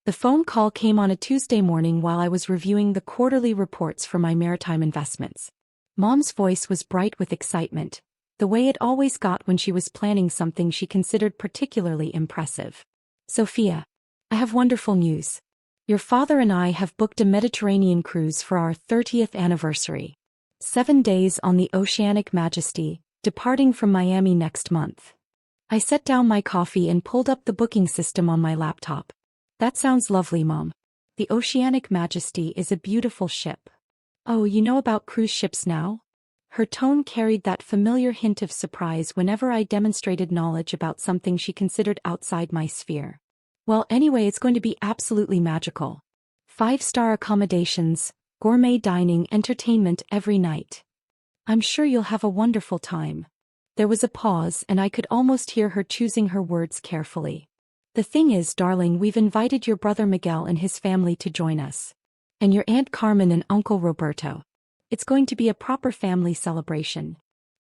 The phone call came on a Tuesday morning while I was reviewing the quarterly reports for my maritime investments. Mom's voice was bright with excitement, the way it always got when she was planning something she considered particularly impressive. Sophia, I have wonderful news. Your father and I have booked a Mediterranean cruise for our 30th anniversary. 7 days on the Oceanic Majesty, departing from Miami next month. I set down my coffee and pulled up the booking system on my laptop. That sounds lovely, Mom. The Oceanic Majesty is a beautiful ship. Oh, you know about cruise ships now? Her tone carried that familiar hint of surprise whenever I demonstrated knowledge about something she considered outside my sphere. Well, anyway, it's going to be absolutely magical. 5-star accommodations, gourmet dining, entertainment every night. I'm sure you'll have a wonderful time. There was a pause and I could almost hear her choosing her words carefully. The thing is, darling, we've invited your brother Miguel and his family to join us. And your Aunt Carmen and Uncle Roberto. It's going to be a proper family celebration.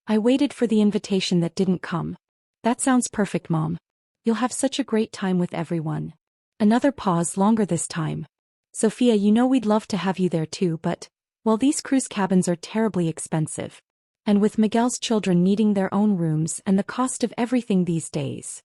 I waited for the invitation that didn't come. That sounds perfect, Mom. You'll have such a great time with everyone. Another pause, longer this time. Sophia, you know we'd love to have you there too, but, well, these cruise cabins are terribly expensive. And with Miguel's children needing their own rooms and the cost of everything these days.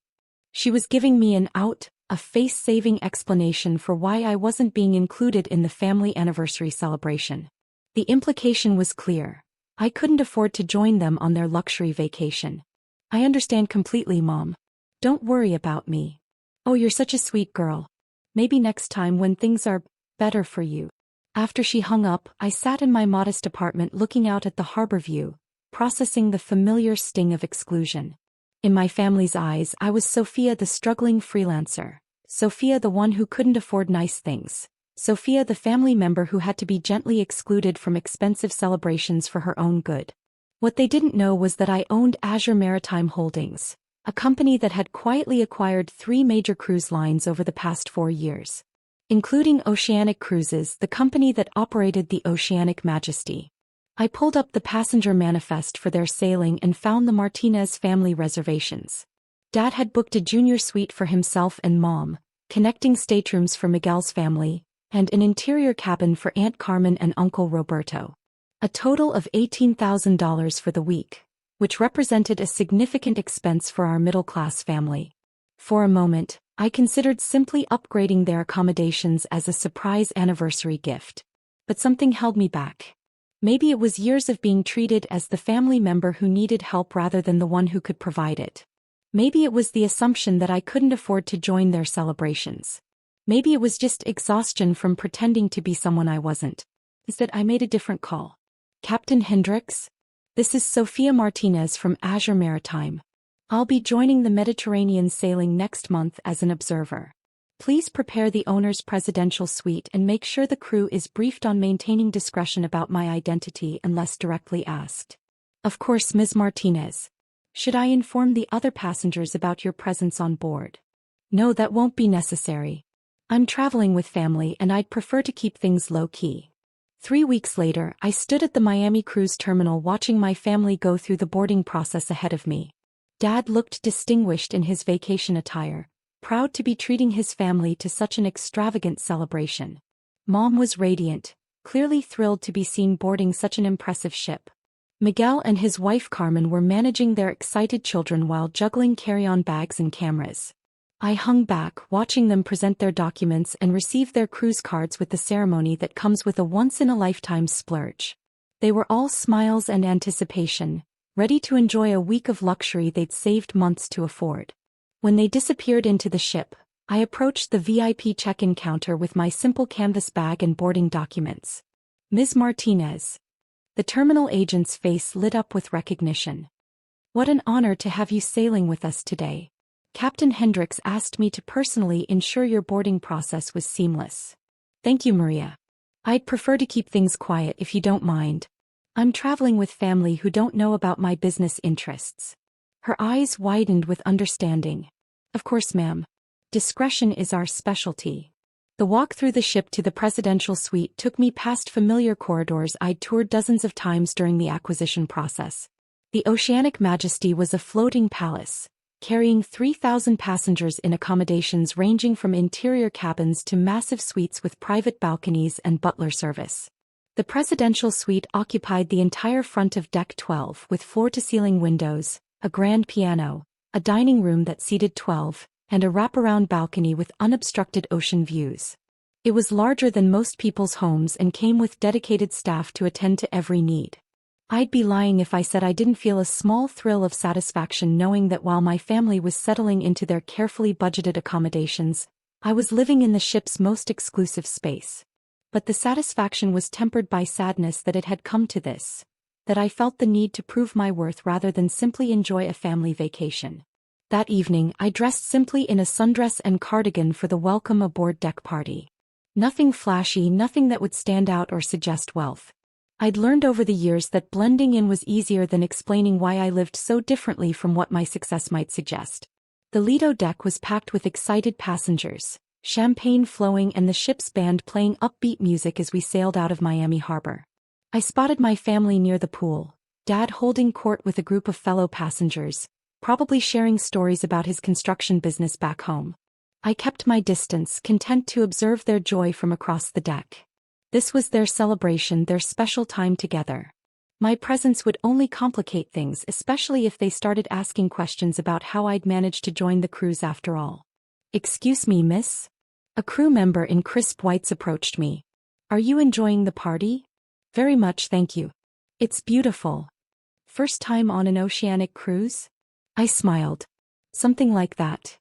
She was giving me a face-saving explanation for why I wasn't being included in the family anniversary celebration. The implication was clear. I couldn't afford to join them on their luxury vacation. I understand completely, Mom. Don't worry about me. Oh, you're such a sweet girl. Maybe next time when things are better for you. After she hung up, I sat in my modest apartment looking out at the harbor view, processing the familiar sting of exclusion. In my family's eyes, I was Sofia, the struggling freelancer. Sofia, the one who couldn't afford nice things. Sofia, the family member who had to be gently excluded from expensive celebrations for her own good. What they didn't know was that I owned Azure Maritime Holdings, a company that had quietly acquired 3 major cruise lines over the past 4 years. Including Oceanic Cruises, the company that operated the Oceanic Majesty. I pulled up the passenger manifest for their sailing and found the Martinez family reservations. Dad had booked a junior suite for himself and Mom, connecting staterooms for Miguel's family, and an interior cabin for Aunt Carmen and Uncle Roberto. A total of $18,000 for the week, which represented a significant expense for our middle-class family. For a moment, I considered simply upgrading their accommodations as a surprise anniversary gift. But something held me back. Maybe it was years of being treated as the family member who needed help rather than the one who could provide it. Maybe it was the assumption that I couldn't afford to join their celebrations. Maybe it was just exhaustion from pretending to be someone I wasn't. Instead, I made a different call. Captain Hendricks? This is Sofia Martinez from Azure Maritime. I'll be joining the Mediterranean sailing next month as an observer. Please prepare the owner's presidential suite and make sure the crew is briefed on maintaining discretion about my identity unless directly asked. Of course, Ms. Martinez. Should I inform the other passengers about your presence on board? No, that won't be necessary. I'm traveling with family and I'd prefer to keep things low-key. 3 weeks later, I stood at the Miami cruise terminal watching my family go through the boarding process ahead of me. Dad looked distinguished in his vacation attire, proud to be treating his family to such an extravagant celebration. Mom was radiant, clearly thrilled to be seen boarding such an impressive ship. Miguel and his wife Carmen were managing their excited children while juggling carry-on bags and cameras. I hung back, watching them present their documents and receive their cruise cards with the ceremony that comes with a once-in-a-lifetime splurge. They were all smiles and anticipation, ready to enjoy a week of luxury they'd saved months to afford. When they disappeared into the ship, I approached the VIP check-in counter with my simple canvas bag and boarding documents. Ms. Martinez. The terminal agent's face lit up with recognition. What an honor to have you sailing with us today. Captain Hendricks asked me to personally ensure your boarding process was seamless. Thank you, Maria. I'd prefer to keep things quiet if you don't mind. I'm traveling with family who don't know about my business interests. Her eyes widened with understanding. Of course, ma'am. Discretion is our specialty. The walk through the ship to the presidential suite took me past familiar corridors I'd toured dozens of times during the acquisition process. The Oceanic Majesty was a floating palace, carrying 3,000 passengers in accommodations ranging from interior cabins to massive suites with private balconies and butler service. The presidential suite occupied the entire front of Deck 12 with floor-to-ceiling windows, a grand piano, a dining room that seated 12, and a wraparound balcony with unobstructed ocean views. It was larger than most people's homes and came with dedicated staff to attend to every need. I'd be lying if I said I didn't feel a small thrill of satisfaction knowing that while my family was settling into their carefully budgeted accommodations, I was living in the ship's most exclusive space. But the satisfaction was tempered by sadness that it had come to this, that I felt the need to prove my worth rather than simply enjoy a family vacation. That evening, I dressed simply in a sundress and cardigan for the welcome aboard deck party. Nothing flashy, nothing that would stand out or suggest wealth. I'd learned over the years that blending in was easier than explaining why I lived so differently from what my success might suggest. The Lido deck was packed with excited passengers, champagne flowing and the ship's band playing upbeat music as we sailed out of Miami Harbor. I spotted my family near the pool, Dad holding court with a group of fellow passengers, probably sharing stories about his construction business back home. I kept my distance, content to observe their joy from across the deck. This was their celebration, their special time together. My presence would only complicate things, especially if they started asking questions about how I'd managed to join the cruise after all. "Excuse me, miss?" A crew member in crisp whites approached me. "Are you enjoying the party?" "Very much, thank you. It's beautiful." "First time on an oceanic cruise?" I smiled. "Something like that."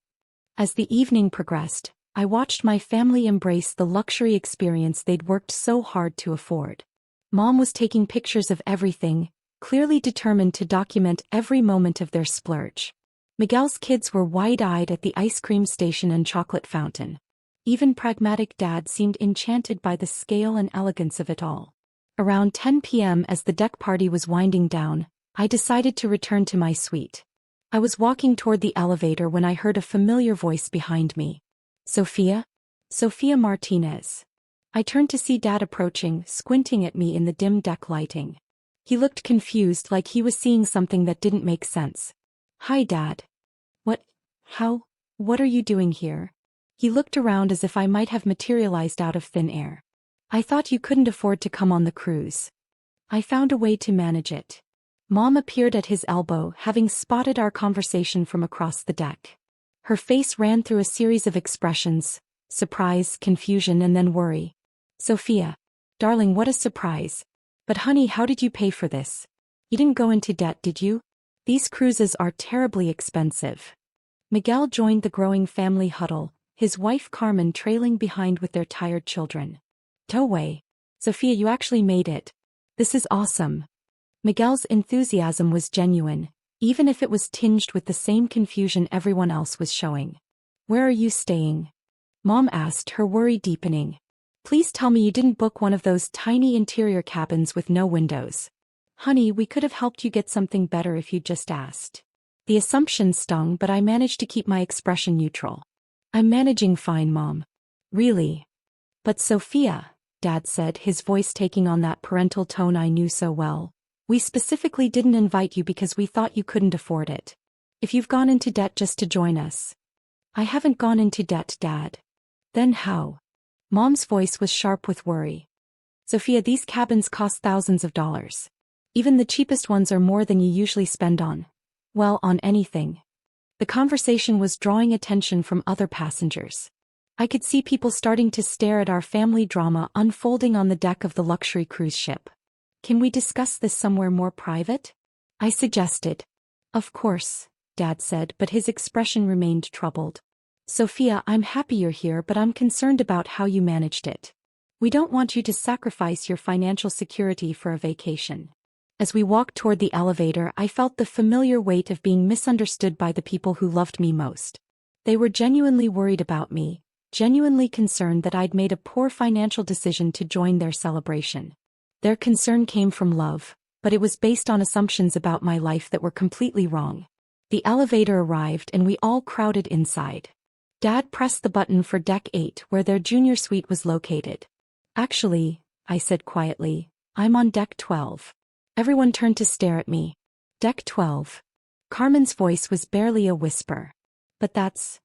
As the evening progressed, I watched my family embrace the luxury experience they'd worked so hard to afford. Mom was taking pictures of everything, clearly determined to document every moment of their splurge. Miguel's kids were wide-eyed at the ice cream station and chocolate fountain. Even pragmatic Dad seemed enchanted by the scale and elegance of it all. Around 10 p.m. as the deck party was winding down, I decided to return to my suite. I was walking toward the elevator when I heard a familiar voice behind me. "Sofia?" "Sofia Martinez." I turned to see Dad approaching, squinting at me in the dim deck lighting. He looked confused, like he was seeing something that didn't make sense. "Hi, Dad." What are you doing here?" He looked around as if I might have materialized out of thin air. "I thought you couldn't afford to come on the cruise." "I found a way to manage it." Mom appeared at his elbow, having spotted our conversation from across the deck. Her face ran through a series of expressions: surprise, confusion, and then worry. "Sofia. Darling, what a surprise. But honey, how did you pay for this? You didn't go into debt, did you? These cruises are terribly expensive." Miguel joined the growing family huddle, his wife Carmen trailing behind with their tired children. "No way. Sofia, you actually made it. This is awesome." Miguel's enthusiasm was genuine, even if it was tinged with the same confusion everyone else was showing. "Where are you staying?" Mom asked, her worry deepening. "Please tell me you didn't book one of those tiny interior cabins with no windows." "Honey, we could have helped you get something better if you'd just asked." The assumption stung, but I managed to keep my expression neutral. "I'm managing fine, Mom." "Really?" "But Sofia," Dad said, his voice taking on that parental tone I knew so well, "we specifically didn't invite you because we thought you couldn't afford it. If you've gone into debt just to join us." "I haven't gone into debt, Dad." "Then how?" Mom's voice was sharp with worry. "Sofia, these cabins cost thousands of dollars. Even the cheapest ones are more than you usually spend on anything." The conversation was drawing attention from other passengers. I could see people starting to stare at our family drama unfolding on the deck of the luxury cruise ship. "Can we discuss this somewhere more private?" I suggested. "Of course," Dad said, but his expression remained troubled. "Sofia, I'm happy you're here, but I'm concerned about how you managed it. We don't want you to sacrifice your financial security for a vacation." As we walked toward the elevator, I felt the familiar weight of being misunderstood by the people who loved me most. They were genuinely worried about me, genuinely concerned that I'd made a poor financial decision to join their celebration. Their concern came from love, but it was based on assumptions about my life that were completely wrong. The elevator arrived and we all crowded inside. Dad pressed the button for Deck 8 where their junior suite was located. "Actually," I said quietly, "I'm on Deck 12. Everyone turned to stare at me. "Deck 12. Carmen's voice was barely a whisper. But that's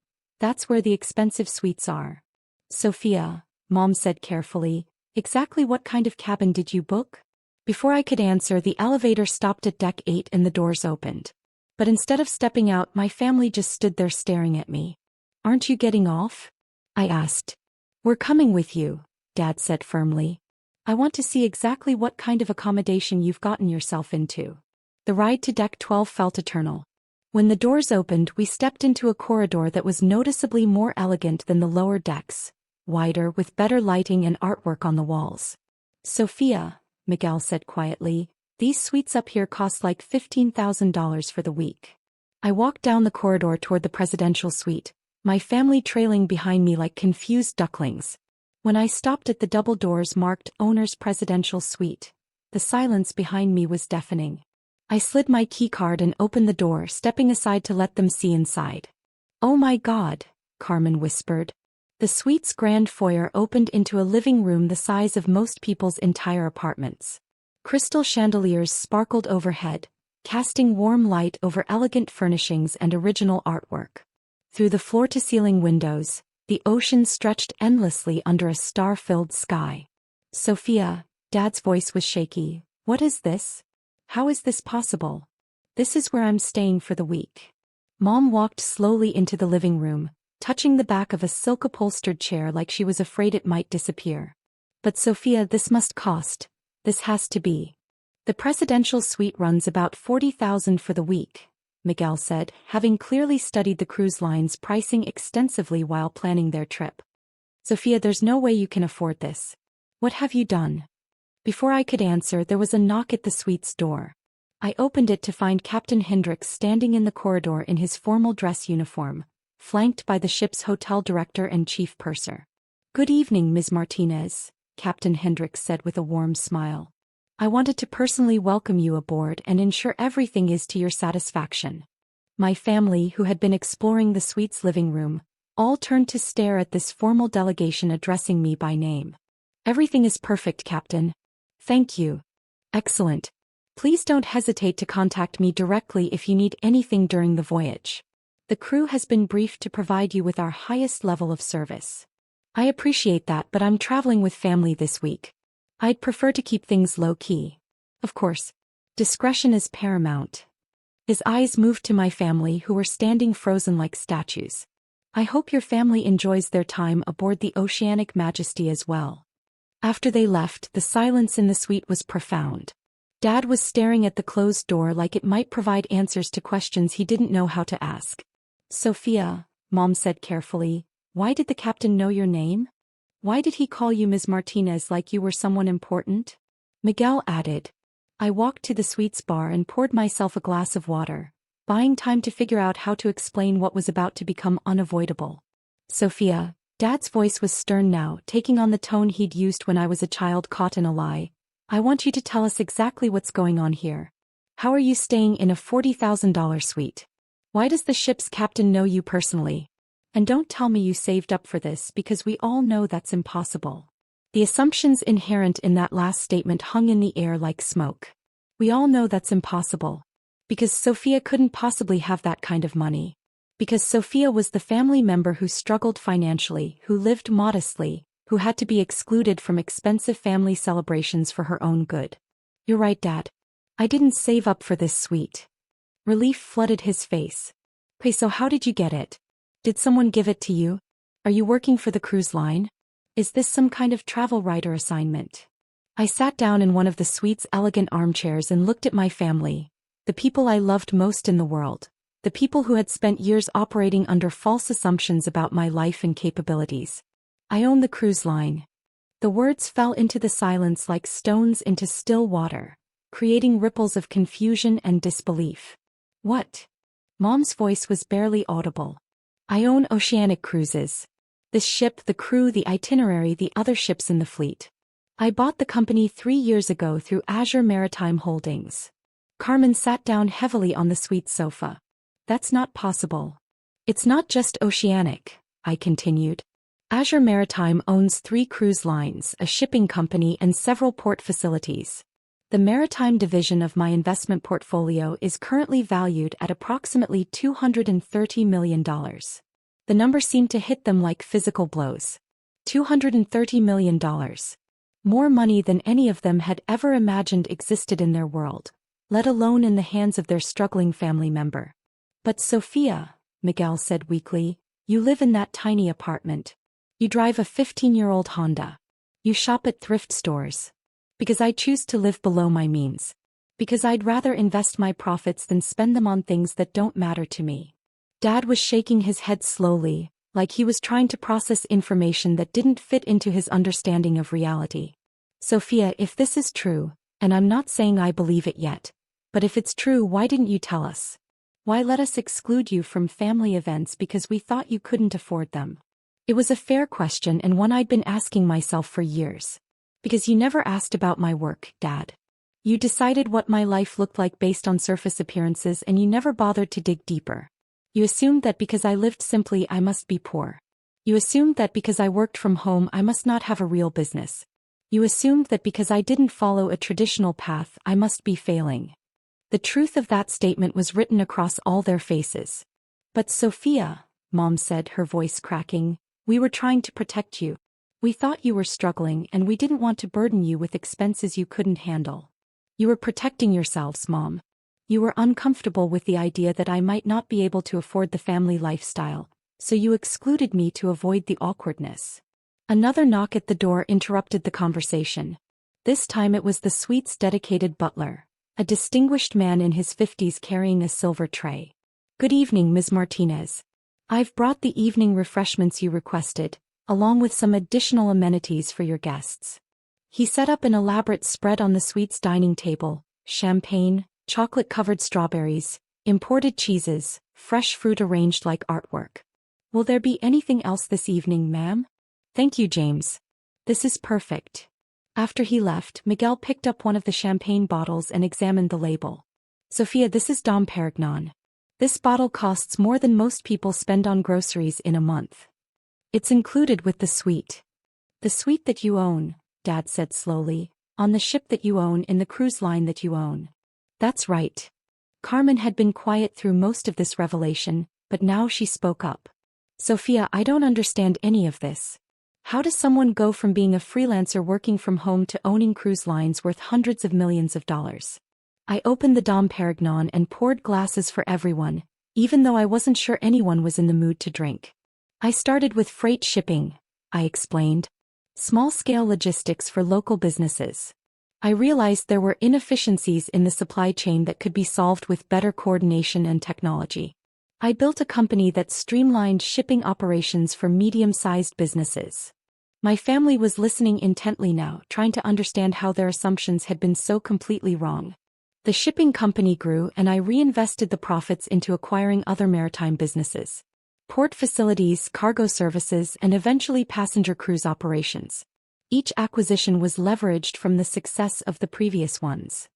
where the expensive suites are. Sofia, Mom said carefully, exactly what kind of cabin did you book? Before I could answer, the elevator stopped at deck 8 and the doors opened. But instead of stepping out, my family just stood there staring at me. Aren't you getting off? I asked. We're coming with you, Dad said firmly. I want to see exactly what kind of accommodation you've gotten yourself into. The ride to deck 12 felt eternal. When the doors opened, we stepped into a corridor that was noticeably more elegant than the lower decks, wider with better lighting and artwork on the walls. Sofia, Miguel said quietly, these suites up here cost like $15,000 for the week. I walked down the corridor toward the presidential suite, my family trailing behind me like confused ducklings. When I stopped at the double doors marked Owner's Presidential Suite, the silence behind me was deafening. I slid my keycard and opened the door, stepping aside to let them see inside. Oh my God, Carmen whispered. The suite's grand foyer opened into a living room the size of most people's entire apartments. Crystal chandeliers sparkled overhead, casting warm light over elegant furnishings and original artwork. Through the floor-to-ceiling windows, the ocean stretched endlessly under a star-filled sky. Sofia, Dad's voice was shaky. What is this? How is this possible? This is where I'm staying for the week. Mom walked slowly into the living room, touching the back of a silk-upholstered chair like she was afraid it might disappear. But Sofia, this must cost. This has to be. The presidential suite runs about $40,000 for the week, Miguel said, having clearly studied the cruise line's pricing extensively while planning their trip. Sofia, there's no way you can afford this. What have you done? Before I could answer, there was a knock at the suite's door. I opened it to find Captain Hendricks standing in the corridor in his formal dress uniform, flanked by the ship's hotel director and chief purser. Good evening, Ms. Martinez, Captain Hendricks said with a warm smile. I wanted to personally welcome you aboard and ensure everything is to your satisfaction. My family, who had been exploring the suite's living room, all turned to stare at this formal delegation addressing me by name. Everything is perfect, Captain. Thank you. Excellent. Please don't hesitate to contact me directly if you need anything during the voyage. The crew has been briefed to provide you with our highest level of service. I appreciate that, but I'm traveling with family this week. I'd prefer to keep things low-key. Of course, discretion is paramount. His eyes moved to my family, who were standing frozen like statues. I hope your family enjoys their time aboard the Oceanic Majesty as well. After they left, the silence in the suite was profound. Dad was staring at the closed door like it might provide answers to questions he didn't know how to ask. Sofia, Mom said carefully, why did the captain know your name? Why did he call you Ms. Martinez like you were someone important? Miguel added. I walked to the suite's bar and poured myself a glass of water, buying time to figure out how to explain what was about to become unavoidable. Sofia, Dad's voice was stern now, taking on the tone he'd used when I was a child caught in a lie. I want you to tell us exactly what's going on here. How are you staying in a $40,000 suite? Why does the ship's captain know you personally? And don't tell me you saved up for this, because we all know that's impossible. The assumptions inherent in that last statement hung in the air like smoke. We all know that's impossible. Because Sofia couldn't possibly have that kind of money. Because Sofia was the family member who struggled financially, who lived modestly, who had to be excluded from expensive family celebrations for her own good. You're right, Dad. I didn't save up for this suite. Relief flooded his face. Okay, so how did you get it? Did someone give it to you? Are you working for the cruise line? Is this some kind of travel writer assignment? I sat down in one of the suite's elegant armchairs and looked at my family, the people I loved most in the world. The people who had spent years operating under false assumptions about my life and capabilities. I own the cruise line. The words fell into the silence like stones into still water, creating ripples of confusion and disbelief. What? Mom's voice was barely audible. I own Oceanic Cruises. This ship, the crew, the itinerary, the other ships in the fleet. I bought the company 3 years ago through Azure Maritime Holdings. Carmen sat down heavily on the suite sofa. That's not possible. It's not just Oceanic, I continued. Azure Maritime owns 3 cruise lines, a shipping company and several port facilities. The maritime division of my investment portfolio is currently valued at approximately $230 million. The number seemed to hit them like physical blows. $230 million. More money than any of them had ever imagined existed in their world, let alone in the hands of their struggling family member. But Sofia, Miguel said weakly, you live in that tiny apartment. You drive a 15-year-old Honda. You shop at thrift stores. Because I choose to live below my means. Because I'd rather invest my profits than spend them on things that don't matter to me. Dad was shaking his head slowly, like he was trying to process information that didn't fit into his understanding of reality. Sofia, if this is true, and I'm not saying I believe it yet, but if it's true, why didn't you tell us? Why let us exclude you from family events because we thought you couldn't afford them? It was a fair question and one I'd been asking myself for years. Because you never asked about my work, Dad. You decided what my life looked like based on surface appearances and you never bothered to dig deeper. You assumed that because I lived simply I must be poor. You assumed that because I worked from home I must not have a real business. You assumed that because I didn't follow a traditional path I must be failing. The truth of that statement was written across all their faces. But Sofia, Mom said, her voice cracking, we were trying to protect you. We thought you were struggling and we didn't want to burden you with expenses you couldn't handle. You were protecting yourselves, Mom. You were uncomfortable with the idea that I might not be able to afford the family lifestyle, so you excluded me to avoid the awkwardness. Another knock at the door interrupted the conversation. This time it was the suite's dedicated butler, a distinguished man in his 50s carrying a silver tray. Good evening, Ms. Martinez. I've brought the evening refreshments you requested, along with some additional amenities for your guests. He set up an elaborate spread on the suite's dining table: champagne, chocolate-covered strawberries, imported cheeses, fresh fruit arranged like artwork. Will there be anything else this evening, ma'am? Thank you, James. This is perfect. After he left, Miguel picked up one of the champagne bottles and examined the label. Sofia, this is Dom Perignon. This bottle costs more than most people spend on groceries in a month. It's included with the suite. The suite that you own, Dad said slowly, on the ship that you own in the cruise line that you own. That's right. Carmen had been quiet through most of this revelation, but now she spoke up. Sofia, I don't understand any of this. How does someone go from being a freelancer working from home to owning cruise lines worth hundreds of millions of dollars? I opened the Dom Perignon and poured glasses for everyone, even though I wasn't sure anyone was in the mood to drink. I started with freight shipping, I explained. Small-scale logistics for local businesses. I realized there were inefficiencies in the supply chain that could be solved with better coordination and technology. I built a company that streamlined shipping operations for medium-sized businesses. My family was listening intently now, trying to understand how their assumptions had been so completely wrong. The shipping company grew and I reinvested the profits into acquiring other maritime businesses. Port facilities, cargo services, and eventually passenger cruise operations. Each acquisition was leveraged from the success of the previous ones.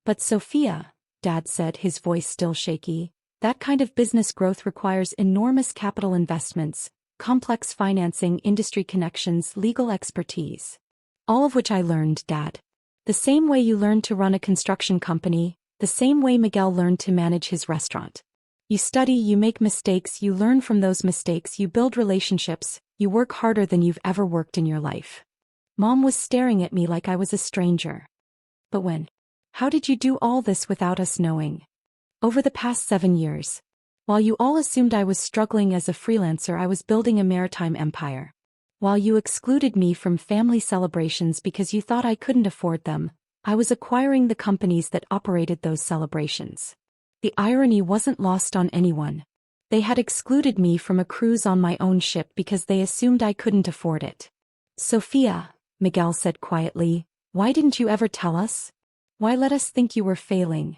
But Sofia, Dad said, his voice still shaky, that kind of business growth requires enormous capital investments, complex financing, industry connections, legal expertise. All of which I learned, Dad. The same way you learned to run a construction company, the same way Miguel learned to manage his restaurant. You study, you make mistakes, you learn from those mistakes, you build relationships, you work harder than you've ever worked in your life. Mom was staring at me like I was a stranger. But when? How did you do all this without us knowing? Over the past 7 years. While you all assumed I was struggling as a freelancer, I was building a maritime empire. While you excluded me from family celebrations because you thought I couldn't afford them, I was acquiring the companies that operated those celebrations. The irony wasn't lost on anyone. They had excluded me from a cruise on my own ship because they assumed I couldn't afford it. Sofia, Miguel said quietly, why didn't you ever tell us? Why let us think you were failing?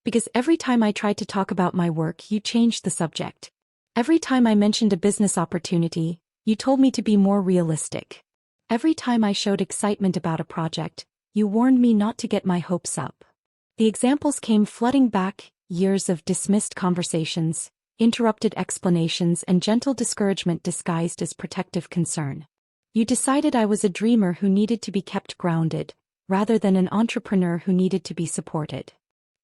Because every time I tried to talk about my work, you changed the subject. Every time I mentioned a business opportunity, you told me to be more realistic. Every time I showed excitement about a project, you warned me not to get my hopes up. The examples came flooding back, years of dismissed conversations, interrupted explanations, and gentle discouragement disguised as protective concern. You decided I was a dreamer who needed to be kept grounded, rather than an entrepreneur who needed to be supported.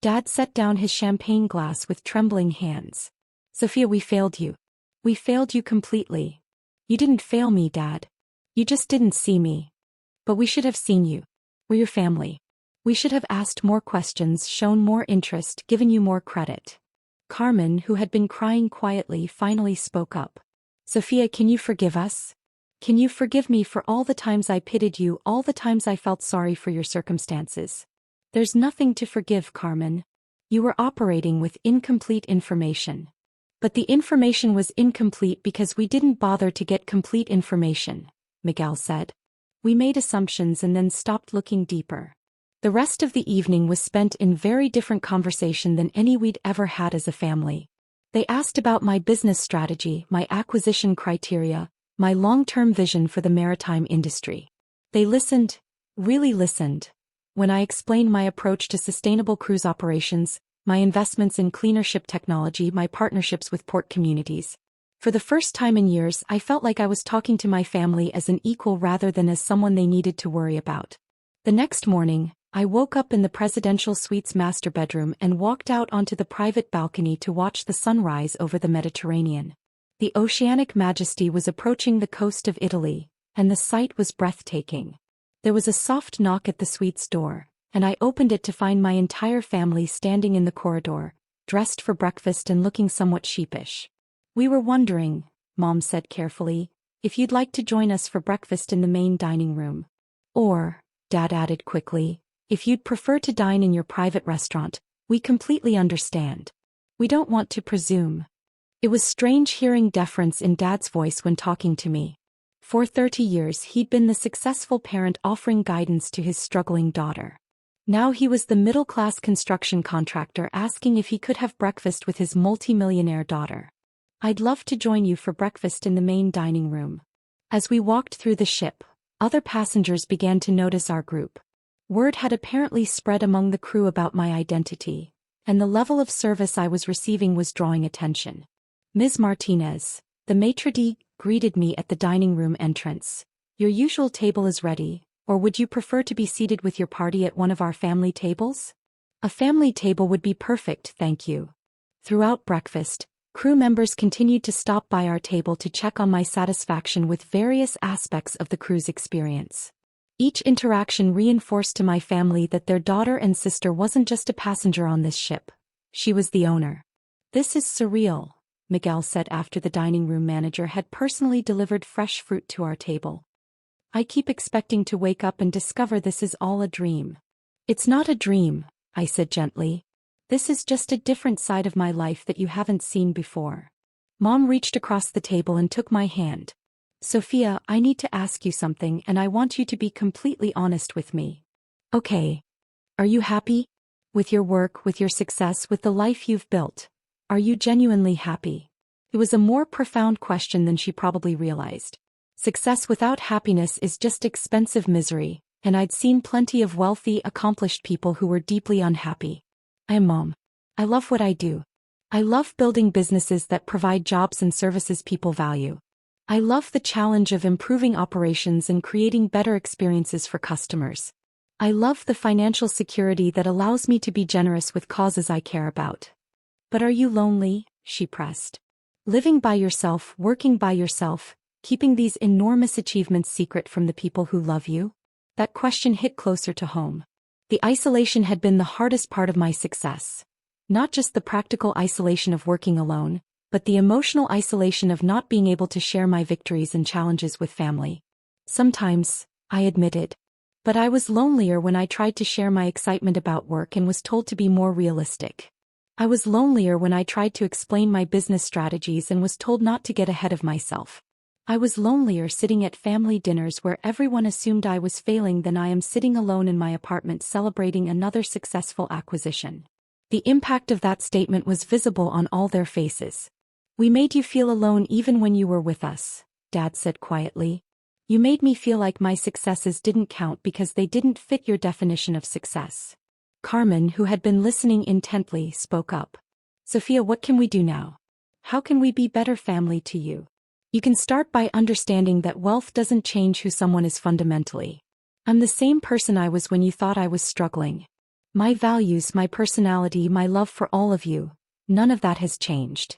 Dad set down his champagne glass with trembling hands. Sofia, we failed you. We failed you completely. You didn't fail me, Dad. You just didn't see me. But we should have seen you. We're your family. We should have asked more questions, shown more interest, given you more credit. Carmen, who had been crying quietly, finally spoke up. Sofia, can you forgive us? Can you forgive me for all the times I pitied you, all the times I felt sorry for your circumstances? There's nothing to forgive, Carmen. You were operating with incomplete information. But the information was incomplete because we didn't bother to get complete information, Miguel said. We made assumptions and then stopped looking deeper. The rest of the evening was spent in very different conversation than any we'd ever had as a family. They asked about my business strategy, my acquisition criteria, my long-term vision for the maritime industry. They listened, really listened, when I explained my approach to sustainable cruise operations, my investments in cleaner ship technology, my partnerships with port communities. For the first time in years, I felt like I was talking to my family as an equal rather than as someone they needed to worry about. The next morning, I woke up in the presidential suite's master bedroom and walked out onto the private balcony to watch the sunrise over the Mediterranean. The Oceanic Majesty was approaching the coast of Italy, and the sight was breathtaking. There was a soft knock at the suite's door, and I opened it to find my entire family standing in the corridor, dressed for breakfast and looking somewhat sheepish. We were wondering, Mom said carefully, if you'd like to join us for breakfast in the main dining room. Or, Dad added quickly, if you'd prefer to dine in your private restaurant, we completely understand. We don't want to presume. It was strange hearing deference in Dad's voice when talking to me. For 30 years he'd been the successful parent offering guidance to his struggling daughter. Now he was the middle-class construction contractor asking if he could have breakfast with his multi-millionaire daughter. I'd love to join you for breakfast in the main dining room. As we walked through the ship, other passengers began to notice our group. Word had apparently spread among the crew about my identity, and the level of service I was receiving was drawing attention. Ms. Martinez, the maitre d', greeted me at the dining room entrance. Your usual table is ready, or would you prefer to be seated with your party at one of our family tables? A family table would be perfect, thank you. Throughout breakfast, crew members continued to stop by our table to check on my satisfaction with various aspects of the cruise experience. Each interaction reinforced to my family that their daughter and sister wasn't just a passenger on this ship. She was the owner. This is surreal, Miguel said after the dining room manager had personally delivered fresh fruit to our table. I keep expecting to wake up and discover this is all a dream. It's not a dream, I said gently. This is just a different side of my life that you haven't seen before. Mom reached across the table and took my hand. Sofia, I need to ask you something and I want you to be completely honest with me. Okay. Are you happy? With your work, with your success, with the life you've built? Are you genuinely happy? It was a more profound question than she probably realized. Success without happiness is just expensive misery, and I'd seen plenty of wealthy, accomplished people who were deeply unhappy. I'm Mom. I love what I do. I love building businesses that provide jobs and services people value. I love the challenge of improving operations and creating better experiences for customers. I love the financial security that allows me to be generous with causes I care about. But are you lonely? She pressed. Living by yourself, working by yourself, keeping these enormous achievements secret from the people who love you? That question hit closer to home. The isolation had been the hardest part of my success. Not just the practical isolation of working alone, but the emotional isolation of not being able to share my victories and challenges with family. Sometimes, I admitted. But I was lonelier when I tried to share my excitement about work and was told to be more realistic. I was lonelier when I tried to explain my business strategies and was told not to get ahead of myself. I was lonelier sitting at family dinners where everyone assumed I was failing than I am sitting alone in my apartment celebrating another successful acquisition. The impact of that statement was visible on all their faces. We made you feel alone even when you were with us, Dad said quietly. You made me feel like my successes didn't count because they didn't fit your definition of success. Carmen, who had been listening intently, spoke up. Sofia, what can we do now? How can we be better family to you? You can start by understanding that wealth doesn't change who someone is fundamentally. I'm the same person I was when you thought I was struggling. My values, my personality, my love for all of you, none of that has changed.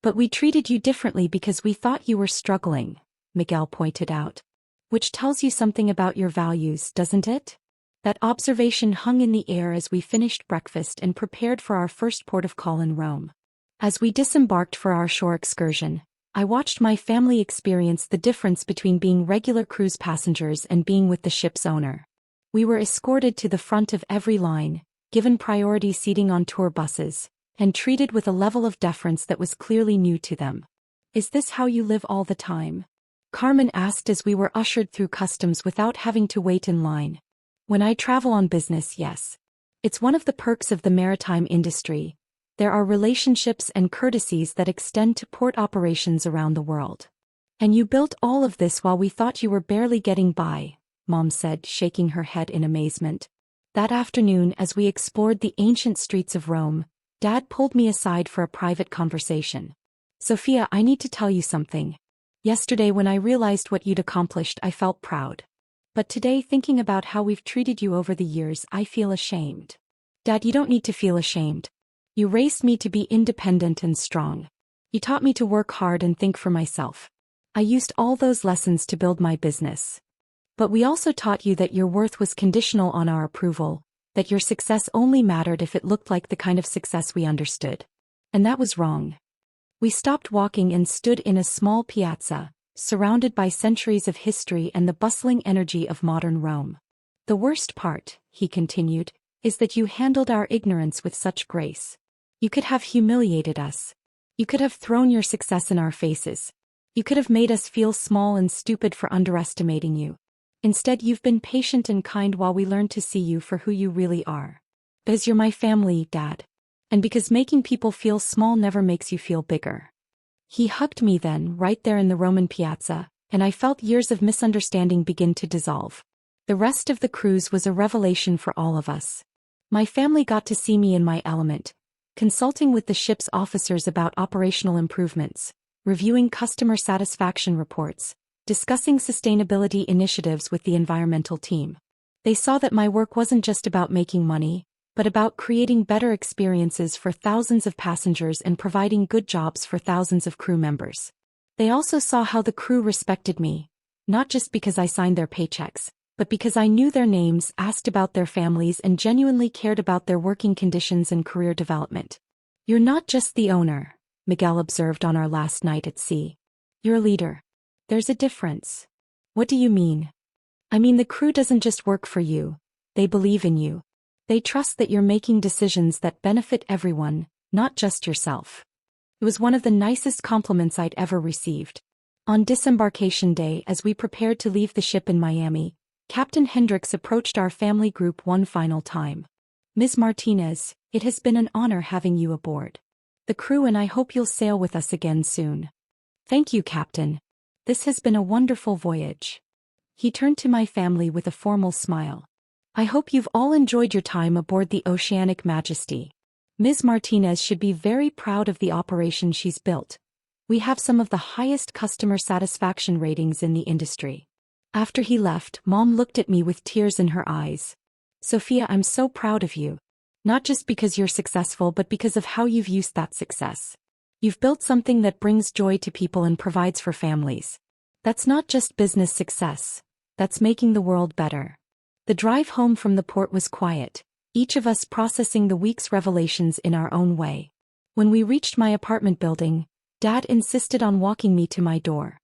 But we treated you differently because we thought you were struggling, Miguel pointed out. Which tells you something about your values, doesn't it? That observation hung in the air as we finished breakfast and prepared for our first port of call in Rome. As we disembarked for our shore excursion, I watched my family experience the difference between being regular cruise passengers and being with the ship's owner. We were escorted to the front of every line, given priority seating on tour buses, and treated with a level of deference that was clearly new to them. Is this how you live all the time? Carmen asked as we were ushered through customs without having to wait in line. When I travel on business, yes. It's one of the perks of the maritime industry. There are relationships and courtesies that extend to port operations around the world. And you built all of this while we thought you were barely getting by, Mom said, shaking her head in amazement. That afternoon, as we explored the ancient streets of Rome, Dad pulled me aside for a private conversation. Sofia, I need to tell you something. Yesterday when I realized what you'd accomplished, I felt proud. But today, thinking about how we've treated you over the years, I feel ashamed. Dad, you don't need to feel ashamed. You raised me to be independent and strong. You taught me to work hard and think for myself. I used all those lessons to build my business. But we also taught you that your worth was conditional on our approval, that your success only mattered if it looked like the kind of success we understood. And that was wrong. We stopped walking and stood in a small piazza, surrounded by centuries of history and the bustling energy of modern Rome. The worst part, he continued, is that you handled our ignorance with such grace. You could have humiliated us. You could have thrown your success in our faces. You could have made us feel small and stupid for underestimating you. Instead, you've been patient and kind while we learned to see you for who you really are. Because you're my family, Dad. And because making people feel small never makes you feel bigger. He hugged me then, right there in the Roman piazza, and I felt years of misunderstanding begin to dissolve. The rest of the cruise was a revelation for all of us. My family got to see me in my element, consulting with the ship's officers about operational improvements, reviewing customer satisfaction reports, discussing sustainability initiatives with the environmental team. They saw that my work wasn't just about making money, but about creating better experiences for thousands of passengers and providing good jobs for thousands of crew members. They also saw how the crew respected me, not just because I signed their paychecks, but because I knew their names, asked about their families, and genuinely cared about their working conditions and career development. You're not just the owner, Miguel observed on our last night at sea. You're a leader. There's a difference. What do you mean? I mean, the crew doesn't just work for you. They believe in you. They trust that you're making decisions that benefit everyone, not just yourself. It was one of the nicest compliments I'd ever received. On disembarkation day, as we prepared to leave the ship in Miami, Captain Hendricks approached our family group one final time. Ms. Martinez, it has been an honor having you aboard. The crew and I hope you'll sail with us again soon. Thank you, Captain. This has been a wonderful voyage. He turned to my family with a formal smile. I hope you've all enjoyed your time aboard the Oceanic Majesty. Ms. Martinez should be very proud of the operation she's built. We have some of the highest customer satisfaction ratings in the industry. After he left, Mom looked at me with tears in her eyes. Sofia, I'm so proud of you. Not just because you're successful, but because of how you've used that success. You've built something that brings joy to people and provides for families. That's not just business success. That's making the world better. The drive home from the port was quiet, each of us processing the week's revelations in our own way. When we reached my apartment building, Dad insisted on walking me to my door.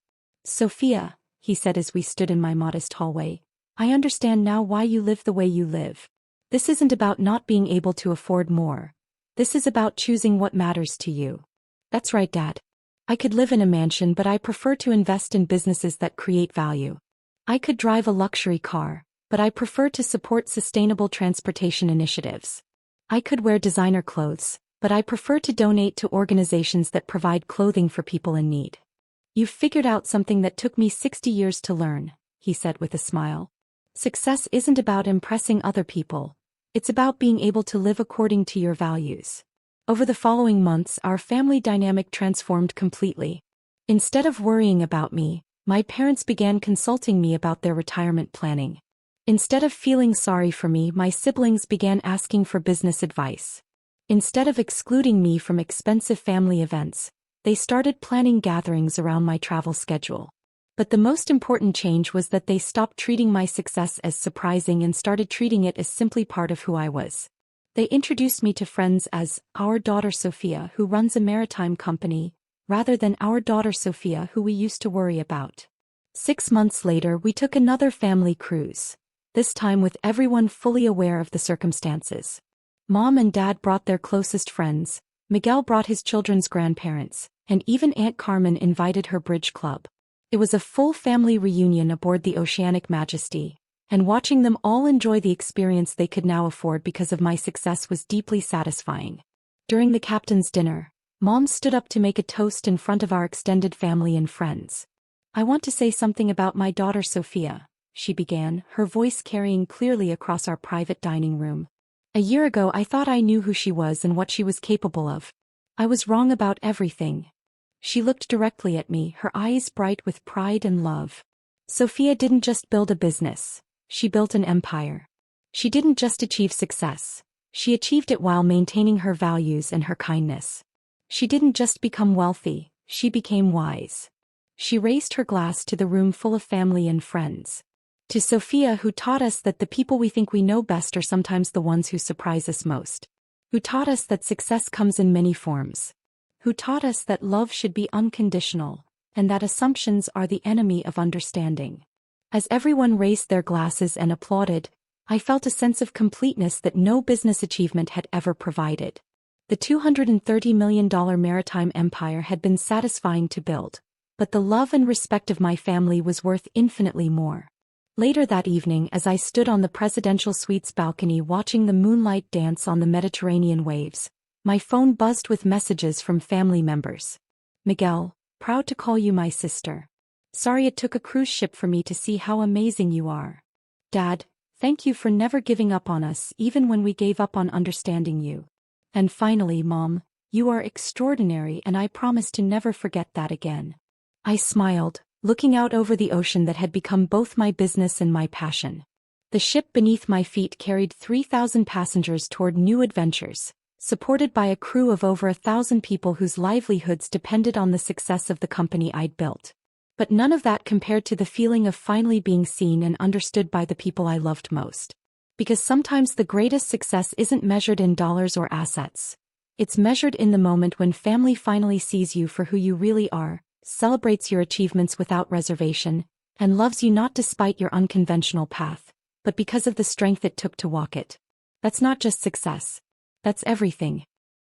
Sofia, he said as we stood in my modest hallway, I understand now why you live the way you live. This isn't about not being able to afford more. This is about choosing what matters to you. That's right, Dad. I could live in a mansion, but I prefer to invest in businesses that create value. I could drive a luxury car, but I prefer to support sustainable transportation initiatives. I could wear designer clothes, but I prefer to donate to organizations that provide clothing for people in need. You've figured out something that took me 60 years to learn, he said with a smile. Success isn't about impressing other people. It's about being able to live according to your values. Over the following months, our family dynamic transformed completely. Instead of worrying about me, my parents began consulting me about their retirement planning. Instead of feeling sorry for me, my siblings began asking for business advice. Instead of excluding me from expensive family events, they started planning gatherings around my travel schedule. But the most important change was that they stopped treating my success as surprising and started treating it as simply part of who I was. They introduced me to friends as our daughter Sofia, who runs a maritime company, rather than our daughter Sofia, who we used to worry about. 6 months later, we took another family cruise, this time with everyone fully aware of the circumstances. Mom and Dad brought their closest friends, Miguel brought his children's grandparents, and even Aunt Carmen invited her bridge club. It was a full family reunion aboard the Oceanic Majesty, and watching them all enjoy the experience they could now afford because of my success was deeply satisfying. During the captain's dinner, Mom stood up to make a toast in front of our extended family and friends. "I want to say something about my daughter Sofia," she began, her voice carrying clearly across our private dining room. "A year ago I thought I knew who she was and what she was capable of. I was wrong about everything." She looked directly at me, her eyes bright with pride and love. "Sofia didn't just build a business, she built an empire. She didn't just achieve success, she achieved it while maintaining her values and her kindness. She didn't just become wealthy, she became wise." She raised her glass to the room full of family and friends. "To Sofia, who taught us that the people we think we know best are sometimes the ones who surprise us most. Who taught us that success comes in many forms. Who taught us that love should be unconditional, and that assumptions are the enemy of understanding." As everyone raised their glasses and applauded, I felt a sense of completeness that no business achievement had ever provided. The $230 million maritime empire had been satisfying to build, but the love and respect of my family was worth infinitely more. Later that evening, as I stood on the presidential suite's balcony watching the moonlight dance on the Mediterranean waves, my phone buzzed with messages from family members. "Miguel, proud to call you my sister. Sorry it took a cruise ship for me to see how amazing you are. Dad, thank you for never giving up on us even when we gave up on understanding you. And finally, Mom, you are extraordinary and I promise to never forget that again." I smiled, looking out over the ocean that had become both my business and my passion. The ship beneath my feet carried 3,000 passengers toward new adventures, supported by a crew of over 1,000 people whose livelihoods depended on the success of the company I'd built. But none of that compared to the feeling of finally being seen and understood by the people I loved most. Because sometimes the greatest success isn't measured in dollars or assets. It's measured in the moment when family finally sees you for who you really are, celebrates your achievements without reservation, and loves you not despite your unconventional path, but because of the strength it took to walk it. That's not just success. That's everything.